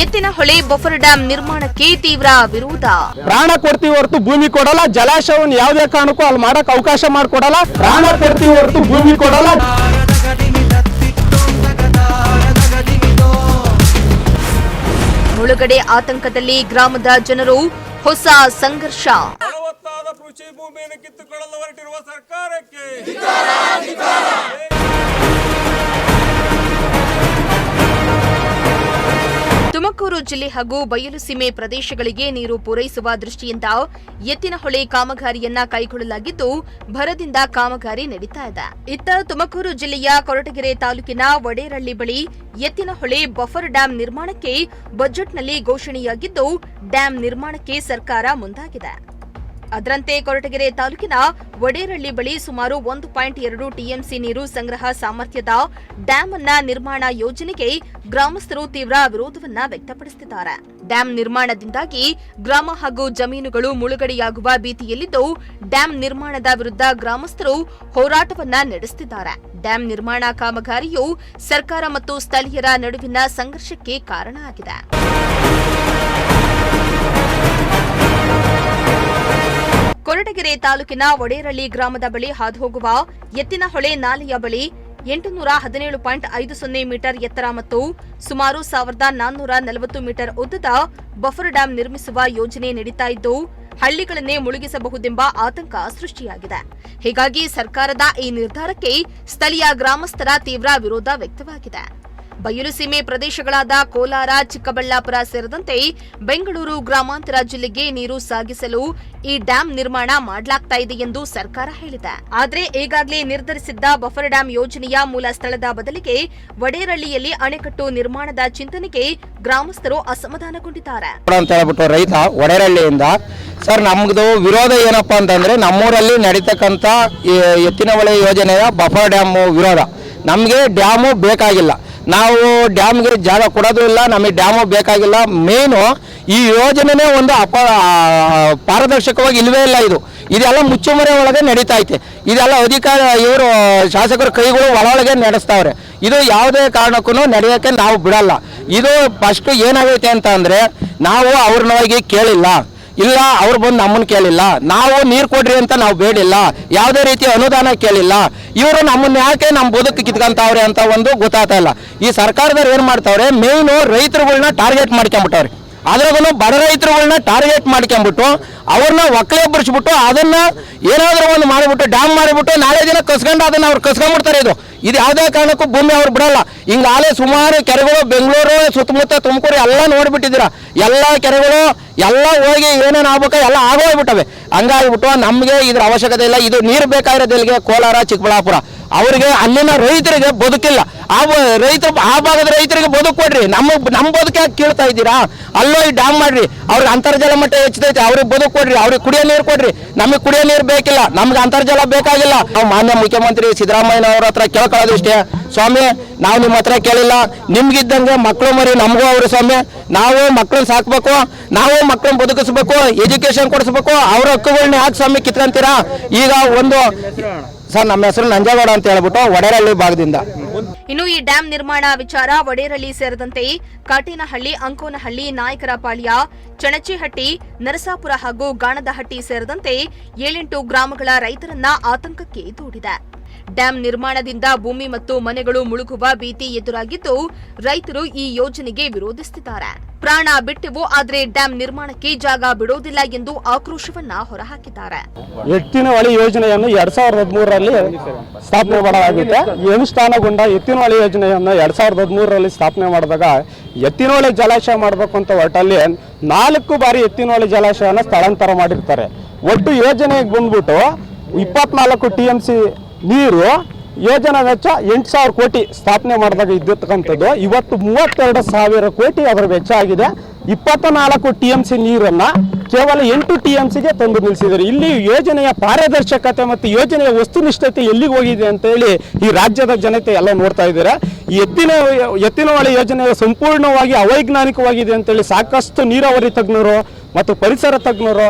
Ettinahole buffer dam ನಿರ್ಮಾಣಕ್ಕೆ ತೀವ್ರ ವಿರೋಧ. ಪ್ರಾಣ ಕೊಡ್ತೀವಿ ಹೊರತು ಭೂಮಿ ಕೊಡಲ್ಲ. ಜಲಾಶಯವನ್ನು ಯಾವುದೇ ಕಾರಣಕ್ಕೂ ಅಲ್ಲಿ ಮಾಡಕ್ ಅವಕಾಶ ಮಾಡಿಕೊಡಲ್ಲ. ಪ್ರಾಣ ಕೊಡ್ತೀವಿ ಹೊರತು ಭೂಮಿ ಕೊಡಲ್ಲ. ಮುಳುಗಡೆ ಆತಂಕದಲ್ಲಿ ಗ್ರಾಮದ ಜನರು, ಹೊಸ ಸಂಘರ್ಷ. ಕೃಷಿ ಭೂಮಿಯನ್ನು ಕಿತ್ತುಕೊಳ್ಳಲು ಹೊರಟಿರುವ ಸರ್ಕಾರಕ್ಕೆ ತುಮಕೂರು ಜಿಲ್ಲೆ ಹಾಗೂ ಬಯಲು ಸೀಮೆ ಪ್ರದೇಶಗಳಿಗೆ ನೀರು ಪೂರೈಸುವ ದೃಷ್ಟಿಯಿಂದ ಎತ್ತಿನಹೊಳೆ ಕಾಮಗಾರಿಯನ್ನ ಕೈಗೊಳ್ಳಲಾಗಿದ್ದು, ಭರದಿಂದ ಕಾಮಗಾರಿ ನಡೀತಾ ಇದೆ. ಇತ್ತ ತುಮಕೂರು ಜಿಲ್ಲೆಯ ಕೊರಟಗೆರೆ ತಾಲೂಕಿನ ವಡೇರಳ್ಳಿ ಬಳಿ ಎತ್ತಿನಹೊಳೆ ಬಫರ್ ಡ್ಯಾಂ ನಿರ್ಮಾಣಕ್ಕೆ ಬಜೆಟ್ನಲ್ಲಿ ಘೋಷಣೆಯಾಗಿದ್ದು, ಡ್ಯಾಂ ನಿರ್ಮಾಣಕ್ಕೆ ಸರ್ಕಾರ ಮುಂದಾಗಿದೆ. ಅದರಂತೆ ಕೊರಟಗೆರೆ ತಾಲೂಕಿನ ವಡೇರಳ್ಳಿ ಬಳಿ ಸುಮಾರು 1.2 ಟಿಎಂಸಿ ನೀರು ಸಂಗ್ರಹ ಸಾಮರ್ಥ್ಯದ ಡ್ಯಾಂ ಅನ್ನ ನಿರ್ಮಾಣ ಯೋಜನೆಗೆ ಗ್ರಾಮಸ್ಥರು ತೀವ್ರ ವಿರೋಧವನ್ನ ವ್ಯಕ್ತಪಡಿಸುತ್ತಿದ್ದಾರೆ. ಡ್ಯಾಂ ನಿರ್ಮಾಣದಿಂದಾಗಿ ಗ್ರಾಮ ಹಾಗೂ ಜಮೀನುಗಳು ಮುಳುಗಡೆಯಾಗುವ ಭೀತಿಯಲ್ಲಿದ್ದು, ಡ್ಯಾಂ ನಿರ್ಮಾಣದ ವಿರುದ್ಧ ಗ್ರಾಮಸ್ಥರು ಹೋರಾಟವನ್ನ ನಡೆಸುತ್ತಿದ್ದಾರೆ. ಡ್ಯಾಂ ನಿರ್ಮಾಣ ಕಾಮಗಾರಿಯು ಸರ್ಕಾರ ಮತ್ತು ಸ್ಥಳೀಯರ ನಡುವಿನ ಸಂಘರ್ಷಕ್ಕೆ ಕಾರಣ ಆಗಿದೆ. ಕೊರಟಗೆರೆ ತಾಲೂಕಿನ ವಡೇರಳ್ಳಿ ಗ್ರಾಮದ ಬಳಿ ಹಾದುಹೋಗುವ ಎತ್ತಿನಹೊಳೆ ನಾಲೆಯ ಬಳಿ 817.50 ಮೀಟರ್ ಎತ್ತರ ಮತ್ತು ಸುಮಾರು 1440 ಮೀಟರ್ ಉದ್ದದ ಬಫರ್ ಡ್ಯಾಂ ನಿರ್ಮಿಸುವ ಯೋಜನೆ ನಡೀತಾ ಇದ್ದು, ಹಳ್ಳಿಗಳನ್ನೇ ಮುಳುಗಿಸಬಹುದೆಂಬ ಆತಂಕ ಸೃಷ್ಟಿಯಾಗಿದೆ. ಹೀಗಾಗಿ ಸರ್ಕಾರದ ಈ ನಿರ್ಧಾರಕ್ಕೆ ಸ್ಥಳೀಯ ಗ್ರಾಮಸ್ಥರ ತೀವ್ರ ವಿರೋಧ ವ್ಯಕ್ತವಾಗಿದೆ. ಬಯಲು ಸೀಮೆ ಪ್ರದೇಶಗಳಾದ ಕೋಲಾರ, ಚಿಕ್ಕಬಳ್ಳಾಪುರ ಸೇರಿದಂತೆ ಬೆಂಗಳೂರು ಗ್ರಾಮಾಂತರ ಜಿಲ್ಲೆಗೆ ನೀರು ಸಾಗಿಸಲು ಈ ಡ್ಯಾಂ ನಿರ್ಮಾಣ ಮಾಡಲಾಗ್ತಾ ಇದೆ ಎಂದು ಸರ್ಕಾರ ಹೇಳಿದೆ. ಆದರೆ ಈಗಾಗಲೇ ನಿರ್ಧರಿಸಿದ್ದ ಬಫರ್ ಡ್ಯಾಂ ಯೋಜನೆಯ ಮೂಲ ಸ್ಥಳದ ಬದಲಿಗೆ ವಡೇರಳ್ಳಿಯಲ್ಲಿ ಅಣೆಕಟ್ಟು ನಿರ್ಮಾಣದ ಚಿಂತನೆಗೆ ಗ್ರಾಮಸ್ಥರು ಅಸಮಾಧಾನಗೊಂಡಿದ್ದಾರೆ. ರೈತ ವಡೇರಳ್ಳಿಯಿಂದ ಸರ್, ನಮ್ದು ವಿರೋಧ ಏನಪ್ಪಾ ಅಂತಂದ್ರೆ, ನಮ್ಮೂರಲ್ಲಿ ನಡೀತಕ್ಕಂಥ ಎತ್ತಿನಹೊಳೆ ಯೋಜನೆಯ ಬಫರ್ ಡ್ಯಾಮ್ ವಿರೋಧ. ನಮಗೆ ಡ್ಯಾಮು ಬೇಕಾಗಿಲ್ಲ. ನಾವು ಡ್ಯಾಮ್ಗೆ ಜಾಗ ಕೊಡೋದು ಇಲ್ಲ, ನಮಗೆ ಡ್ಯಾಮು ಬೇಕಾಗಿಲ್ಲ. ಮೇನು ಈ ಯೋಜನೆನೇ ಒಂದು ಪಾರದರ್ಶಕವಾಗಿ ಇಲ್ಲವೇ ಇಲ್ಲ. ಇದೆಲ್ಲ ಮುಚ್ಚುಮರೆ ಒಳಗೆ ನಡೀತಾ ಐತೆ. ಇದೆಲ್ಲ ಅಧಿಕಾರ ಇವರು ಶಾಸಕರ ಕೈಗಳು ಒಳಗೆ ನಡೆಸ್ತಾವ್ರೆ. ಇದು ಯಾವುದೇ ಕಾರಣಕ್ಕೂ ನಡೆಯೋಕ್ಕೆ ನಾವು ಬಿಡಲ್ಲ. ಇದು ಫಸ್ಟ್ ಏನಾಗೈತೆ ಅಂತ ಅಂದರೆ, ನಾವು ಅವ್ರನ್ನ ಹೋಗಿ ಕೇಳಿಲ್ಲ, ಇಲ್ಲ ಅವ್ರು ಬಂದು ನಮ್ಮನ್ನು ಕೇಳಿಲ್ಲ, ನಾವು ನೀರು ಕೊಡ್ರಿ ಅಂತ ನಾವು ಬೇಡಿಲ್ಲ, ಯಾವುದೇ ರೀತಿ ಅನುದಾನ ಕೇಳಿಲ್ಲ. ಇವರು ನಮ್ಮನ್ನ ಯಾಕೆ ನಮ್ಮ ಬದುಕು ಕಿತ್ಕೊಂತಾವ್ರೆ ಅಂತ ಒಂದು ಗೊತ್ತಾಗ್ತಾ ಇಲ್ಲ. ಈ ಸರ್ಕಾರದವ್ರು ಏನು ಮಾಡ್ತಾವ್ರೆ, ಮೇಯ್ನು ರೈತರುಗಳನ್ನ ಟಾರ್ಗೆಟ್ ಮಾಡ್ಕೊಂಬಿಟ್ಟವ್ರೆ. ಅದ್ರಾಗೂ ಬಡ ರೈತರುಗಳನ್ನ ಟಾರ್ಗೆಟ್ ಮಾಡ್ಕೊಂಬಿಟ್ಟು ಅವ್ರನ್ನ ಒಕ್ಕಲೆ ಬರ್ಸ್ಬಿಟ್ಟು ಅದನ್ನ ಏನಾದರೂ ಒಂದು ಮಾಡಿಬಿಟ್ಟು ಡ್ಯಾಮ್ ಮಾಡಿಬಿಟ್ಟು ನಾಳೆ ದಿನ ಕಸ್ಕೊಂಡು ಅದನ್ನ ಅವ್ರು ಕಸ್ಕೊಂಡ್ಬಿಡ್ತಾರೆ. ಇದು ಯಾವುದೇ ಕಾರಣಕ್ಕೂ ಭೂಮಿ ಅವ್ರು ಬಿಡಲ್ಲ. ಹಿಂಗಾಲೇ ಸುಮಾರು ಕೆರೆಗಳು ಬೆಂಗಳೂರು ಸುತ್ತಮುತ್ತ ತುಮಕೂರು ಎಲ್ಲ ನೋಡ್ಬಿಟ್ಟಿದ್ದೀರಾ. ಎಲ್ಲ ಕೆರೆಗಳು ಎಲ್ಲ ಹೋಗಿ ಏನೇನು ಆಗ್ಬೇಕು ಎಲ್ಲ ಆಗೋಗ್ಬಿಟ್ಟವೆ. ಹಂಗಾಗ್ಬಿಟ್ಟು ನಮಗೆ ಇದ್ರ ಅವಶ್ಯಕತೆ ಇಲ್ಲ. ಇದು ನೀರು ಬೇಕಾಗಿರೋದು ಎಲ್ಲಿಗೆ? ಕೋಲಾರ, ಚಿಕ್ಕಬಳ್ಳಾಪುರ. ಅವ್ರಿಗೆ ಅಲ್ಲಿನ ರೈತರಿಗೆ ಬದುಕಿಲ್ಲ. ರೈತರು ಆ ಭಾಗದ ರೈತರಿಗೆ ಬದುಕು ಕೊಡ್ರಿ. ನಮ್ಮ ಬದುಕು ಯಾಕೆ ಕೀಳ್ತಾ ಇದ್ದೀರಾ? ಅಲ್ಲೋ ಈ ಡ್ಯಾಮ್ ಮಾಡ್ರಿ, ಅವ್ರಿಗೆ ಅಂತರ್ಜಲ ಮಟ್ಟ ಹೆಚ್ಚೈತೆ, ಅವ್ರಿಗೆ ಬದುಕು ಕೊಡ್ರಿ, ಅವ್ರಿಗೆ ಕುಡಿಯೋ ನೀರು ಕೊಡ್ರಿ. ನಮಗೆ ಕುಡಿಯೋ ನೀರು ಬೇಕಿಲ್ಲ, ನಮ್ಗೆ ಅಂತರ್ಜಲ ಬೇಕಾಗಿಲ್ಲ. ನಾವು ಮಾನ್ಯ ಮುಖ್ಯಮಂತ್ರಿ ಸಿದ್ದರಾಮಯ್ಯನವ್ರ ಹತ್ರ ಕೇಳ್ಕೊಳ್ಳೋದು ಇಷ್ಟೇ, ಸ್ವಾಮಿ ನಾವು ನಿಮ್ಮ ಹತ್ರ ಕೇಳಿಲ್ಲ, ನಿಮ್ಗಿದ್ದಂಗೆ ಮಕ್ಕಳು ಮರಿ ನಮಗೂ ಅವರು ಸ್ವಾಮಿ. ನಾವು ಮಕ್ಕಳನ್ನ ಸಾಕ್ಬೇಕು, ನಾವು ಮಕ್ಕಳನ್ನ ಬದುಕಿಸ್ಬೇಕು, ಎಜುಕೇಶನ್ ಕೊಡಿಸ್ಬೇಕು. ಅವ್ರ ಹಕ್ಕುಗಳನ್ನ ಯಾಕೆ ಸ್ವಾಮಿ ಕಿತ್ಕೊಂತೀರಾ? ಈಗ ಒಂದು ಸರ್, ನಮ್ಮ ಹೆಸರು ನಂಜೇಗೌಡ ಅಂತ ಹೇಳ್ಬಿಟ್ಟು ವಡೇರಳ್ಳಿ ಭಾಗದಿಂದ. ಇನ್ನು ಈ ಡ್ಯಾಂ ನಿರ್ಮಾಣ ವಿಚಾರ ವಡೇರಳ್ಳಿ ಸೇರಿದಂತೆ ಕಾಟೇನಹಳ್ಳಿ, ಅಂಕೋನಹಳ್ಳಿ, ನಾಯಕರಪಾಳ್ಯ, ಚಣಚಿಹಟ್ಟಿ, ನರಸಾಪುರ ಹಾಗೂ ಗಾಣದಹಟ್ಟಿ ಸೇರಿದಂತೆ 7-8 ಗ್ರಾಮಗಳ ರೈತರನ್ನ ಆತಂಕಕ್ಕೆ ದೂಡಿದೆ. ಡ್ಯಾಂ ನಿರ್ಮಾಣದಿಂದ ಭೂಮಿ ಮತ್ತು ಮನೆಗಳು ಮುಳುಗುವ ಭೀತಿ ಎದುರಾಗಿದ್ದು, ರೈತರು ಈ ಯೋಜನೆಗೆ ವಿರೋಧಿಸುತ್ತಿದ್ದಾರೆ. ಪ್ರಾಣ ಬಿಟ್ಟಿವು, ಆದರೆ ಡ್ಯಾಂ ನಿರ್ಮಾಣಕ್ಕೆ ಜಾಗ ಬಿಡೋದಿಲ್ಲ ಎಂದು ಆಕ್ರೋಶವನ್ನ ಹೊರಹಾಕಿದ್ದಾರೆ. ಎತ್ತಿನಹೊಳೆ ಯೋಜನೆಯನ್ನು 2013ರಲ್ಲಿ ಸ್ಥಾಪನೆ ಮಾಡಲಾಗಿದೆ. ಅನುಷ್ಠಾನಗೊಂಡ ಎತ್ತಿನಹೊಳೆ ಯೋಜನೆಯನ್ನು 2013ರಲ್ಲಿ ಸ್ಥಾಪನೆ ಮಾಡಿದಾಗ ಎತ್ತಿನಹೊಳೆ ಜಲಾಶಯ ಮಾಡಬೇಕು ಅಂತ ಒಟ್ಟಲ್ಲಿ 4 ಬಾರಿ ಎತ್ತಿನಹೊಳೆ ಜಲಾಶಯನ ಸ್ಥಳಾಂತರ ಮಾಡಿರ್ತಾರೆ. ಒಟ್ಟು ಯೋಜನೆಗೆ ಬಂದ್ಬಿಟ್ಟು 24 ಟಿಎಂಸಿ ನೀರು, ಯೋಜನಾ ವೆಚ್ಚ 8,000 ಕೋಟಿ ಸ್ಥಾಪನೆ ಮಾಡಿದಾಗ ಇದ್ದಿರ್ತಕ್ಕಂಥದ್ದು ಇವತ್ತು 32,000 ಕೋಟಿ ಅದರ ವೆಚ್ಚ ಆಗಿದೆ. 24 ಟಿಎಂಸಿ ನೀರನ್ನ ಕೇವಲ 8 ಟಿಎಂಸಿಗೆ ತಂದು ನಿಲ್ಲಿಸಿದ್ದಾರೆ. ಇಲ್ಲಿ ಯೋಜನೆಯ ಪಾರದರ್ಶಕತೆ ಮತ್ತು ಯೋಜನೆಯ ವಸ್ತುನಿಷ್ಠತೆ ಎಲ್ಲಿಗೆ ಹೋಗಿದೆ ಅಂತ ಹೇಳಿ ಈ ರಾಜ್ಯದ ಜನತೆ ಎಲ್ಲ ನೋಡ್ತಾ ಇದ್ದಾರೆ. ಈ ಎತ್ತಿನಹೊಳೆ ಯೋಜನೆ ಸಂಪೂರ್ಣವಾಗಿ ಅವೈಜ್ಞಾನಿಕವಾಗಿದೆ ಅಂತೇಳಿ ಸಾಕಷ್ಟು ನೀರಾವರಿ ತಜ್ಞರು ಮತ್ತು ಪರಿಸರ ತಜ್ಞರು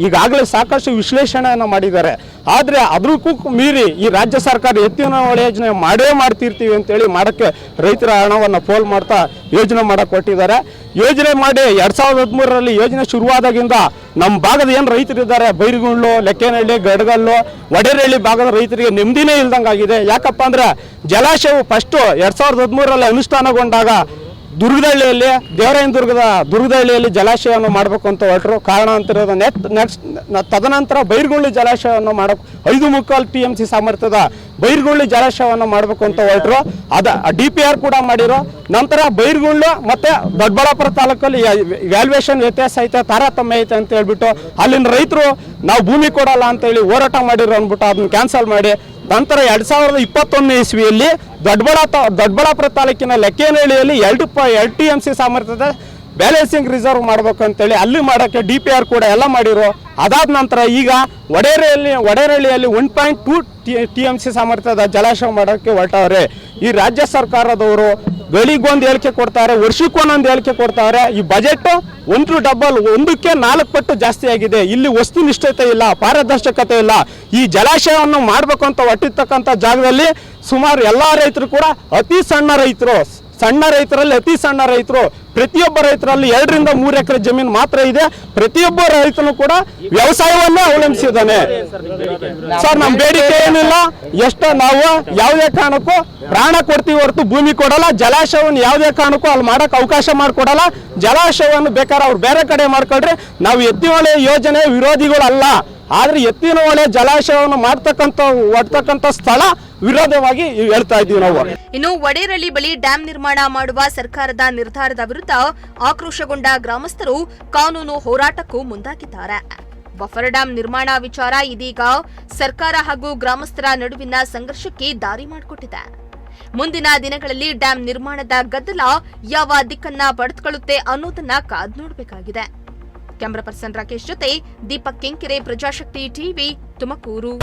ಈಗಾಗಲೇ ಸಾಕಷ್ಟು ವಿಶ್ಲೇಷಣೆಯನ್ನು ಮಾಡಿದ್ದಾರೆ. ಆದರೆ ಅದಕ್ಕೂ ಮೀರಿ ಈ ರಾಜ್ಯ ಸರ್ಕಾರ ಎತ್ತಿನ ಹೊಳೆ ಯೋಜನೆ ಮಾಡೇ ಮಾಡ್ತಿರ್ತೀವಿ ಅಂತೇಳಿ ಮಾಡೋಕ್ಕೆ ರೈತರ ಹಣವನ್ನು ಪೋಲ್ ಮಾಡ್ತಾ ಯೋಜನೆ ಮಾಡಕ್ಕೆ ಕೊಟ್ಟಿದ್ದಾರೆ. ಯೋಜನೆ ಮಾಡಿ 2013ರಲ್ಲಿ ಯೋಜನೆ ಶುರುವಾದಾಗಿಂದ ನಮ್ಮ ಭಾಗದ ಏನು ರೈತರಿದ್ದಾರೆ, ಬೈರಗುಂಡ್ಲು, ಲೆಕ್ಕೇನಹಳ್ಳಿ, ಗಡ್ಗಲ್ಲು, ವಡೇರಹಳ್ಳಿ ಭಾಗದ ರೈತರಿಗೆ ನೆಮ್ಮದಿನೇ ಇಲ್ದಂಗಾಗಿದೆ. ಯಾಕಪ್ಪ ಅಂದರೆ ಜಲಾಶಯವು ಫಸ್ಟು 2013ರಲ್ಲಿ ಅನುಷ್ಠಾನಗೊಂಡಾಗ ದುರ್ಗದಹಳ್ಳಿಯಲ್ಲಿ, ದುರ್ಗದಹಳ್ಳಿಯಲ್ಲಿ ಜಲಾಶಯವನ್ನು ಮಾಡಬೇಕು ಅಂತ ಹೊರಟರು. ಕಾರಣಾಂತರದ ನೆಕ್ಸ್ಟ್ ತದನಂತರ ಬೈರಗುಂಡ್ಲು ಜಲಾಶಯವನ್ನು ಮಾಡೋಕೆ 5.25 TMC ಸಾಮರ್ಥ್ಯದ ಬೈರಗುಂಡ್ಲು ಜಲಾಶಯವನ್ನು ಮಾಡಬೇಕು ಅಂತ ಹೊರಟರು. DPR ಕೂಡ ಮಾಡಿರೋ. ನಂತರ ಬೈರಗುಂಡ್ಲು ಮತ್ತು ದೊಡ್ಡಬಳ್ಳಾಪುರ ತಾಲೂಕಲ್ಲಿ ವ್ಯಾಲ್ಯೂಯೇಷನ್ ವ್ಯತ್ಯಾಸ ಐತೆ, ತಾರತಮ್ಯ ಐತೆ ಅಂತ ಹೇಳ್ಬಿಟ್ಟು ಅಲ್ಲಿನ ರೈತರು ನಾವು ಭೂಮಿ ಕೊಡಲ್ಲ ಅಂತೇಳಿ ಹೋರಾಟ ಮಾಡಿರೋ ಅಂದ್ಬಿಟ್ಟು ಅದನ್ನ ಕ್ಯಾನ್ಸಲ್ ಮಾಡಿ ನಂತರ 2021 ಇಸ್ವಿಯಲ್ಲಿ ದೊಡ್ಡಬಳ್ಳಾಪುರ ತಾಲೂಕಿನ ಲೆಕ್ಕೇನಹಳ್ಳಿಯಲ್ಲಿ 2 TMC ಸಾಮರ್ಥ್ಯದ ಬ್ಯಾಲೆನ್ಸಿಂಗ್ ರಿಸರ್ವ್ ಮಾಡಬೇಕು ಅಂತೇಳಿ ಅಲ್ಲಿ ಮಾಡೋಕ್ಕೆ DPR ಕೂಡ ಎಲ್ಲ ಮಾಡಿರೋ. ಅದಾದ ನಂತರ ಈಗ ವಡೇರಹಳ್ಳಿಯಲ್ಲಿ 1.2 TMC ಸಾಮರ್ಥ್ಯದ ಜಲಾಶಯ ಮಾಡೋಕ್ಕೆ ಹೊರಟವ್ರೆ. ಈ ರಾಜ್ಯ ಸರ್ಕಾರದವರು ಗಳಿಗೊಂದು ಹೇಳಿಕೆ ಕೊಡ್ತಾರೆ, ವರ್ಷಕ್ಕೊಂದೊಂದು ಹೇಳಿಕೆ ಕೊಡ್ತಾರೆ. ಈ ಬಜೆಟ್ ಒಂದಕ್ಕೆ 4 ಪಟ್ಟು ಜಾಸ್ತಿ ಆಗಿದೆ. ಇಲ್ಲಿ ವಸ್ತುನಿಷ್ಠತೆ ಇಲ್ಲ, ಪಾರದರ್ಶಕತೆ ಇಲ್ಲ. ಈ ಜಲಾಶಯವನ್ನು ಮಾಡಬೇಕು ಅಂತ ಹೊಟ್ಟಿರ್ತಕ್ಕಂಥ ಜಾಗದಲ್ಲಿ ಸುಮಾರು ಎಲ್ಲ ರೈತರು ಕೂಡ ಅತಿ ಸಣ್ಣ ರೈತರಲ್ಲಿ ಅತಿ ಸಣ್ಣ ರೈತರು, ಪ್ರತಿಯೊಬ್ಬ ರೈತರಲ್ಲಿ 2 ರಿಂದ 3 ಎಕರೆ ಜಮೀನು ಮಾತ್ರ ಇದೆ. ಪ್ರತಿಯೊಬ್ಬ ರೈತನು ಕೂಡ ವ್ಯವಸಾಯವನ್ನೇ ಅವಲಂಬಿಸಿದ್ದಾನೆ. ಸರ್, ನಮ್ಮ ಬೇಡಿಕೆ ಏನಿಲ್ಲ, ನಾವು ಯಾವುದೇ ಕಾರಣಕ್ಕೂ ಪ್ರಾಣ ಕೊಡ್ತೀವಿ ಹೊರತು ಭೂಮಿ ಕೊಡಲ್ಲ. ಜಲಾಶಯವನ್ನು ಯಾವುದೇ ಕಾರಣಕ್ಕೂ ಅಲ್ಲಿ ಮಾಡಕ್ಕೆ ಅವಕಾಶ ಮಾಡಿಕೊಡಲ್ಲ. ಜಲಾಶಯವನ್ನು ಬೇಕಾದ್ರೆ ಅವ್ರು ಬೇರೆ ಕಡೆ ಮಾಡ್ಕೊಳ್ರಿ. ನಾವು ಎತ್ತಿನ ಹೊಳೆ ಯೋಜನೆ ವಿರೋಧಿಗಳಲ್ಲ, ಆದ್ರೆ ಎತ್ತಿನ ಹೊಳೆ ಜಲಾಶಯವನ್ನು ಒಡ್ತಕ್ಕಂಥ ಸ್ಥಳ ವಿರೋಧವಾಗಿ ಹೇಳ್ತಾ ಇದ್ದೀವಿ ನಾವು. ಇನ್ನು ವಡೇರಹಳ್ಳಿ ಬಳಿ ಡ್ಯಾಂ ನಿರ್ಮಾಣ ಮಾಡುವ ಸರ್ಕಾರದ ನಿರ್ಧಾರದ ವಿರುದ್ಧ ಆಕ್ರೋಶಗೊಂಡ ಗ್ರಾಮಸ್ಥರು ಕಾನೂನು ಹೋರಾಟಕ್ಕೂ ಮುಂದಾಗಿದ್ದಾರೆ. ಬಫರ್ ಡ್ಯಾಂ ನಿರ್ಮಾಣ ವಿಚಾರ ಇದೀಗ ಸರ್ಕಾರ ಹಾಗೂ ಗ್ರಾಮಸ್ಥರ ನಡುವಿನ ಸಂಘರ್ಷಕ್ಕೆ ದಾರಿ ಮಾಡಿಕೊಟ್ಟಿದೆ. ಮುಂದಿನ ದಿನಗಳಲ್ಲಿ ಡ್ಯಾಂ ನಿರ್ಮಾಣದ ಗದ್ದಲ ಯಾವ ದಿಕ್ಕನ್ನ ಪಡೆದುಕೊಳ್ಳುತ್ತೆ ಅನ್ನೋದನ್ನ ಕಾದ್ ನೋಡಬೇಕಾಗಿದೆ. ಕ್ಯಾಮರಾ ಪರ್ಸನ್ ರಾಕೇಶ್ ಜೊತೆ ದೀಪಕ್ ಕೆಂಕೆರೆ, ಪ್ರಜಾಶಕ್ತಿ ಟಿವಿ, ತುಮಕೂರು.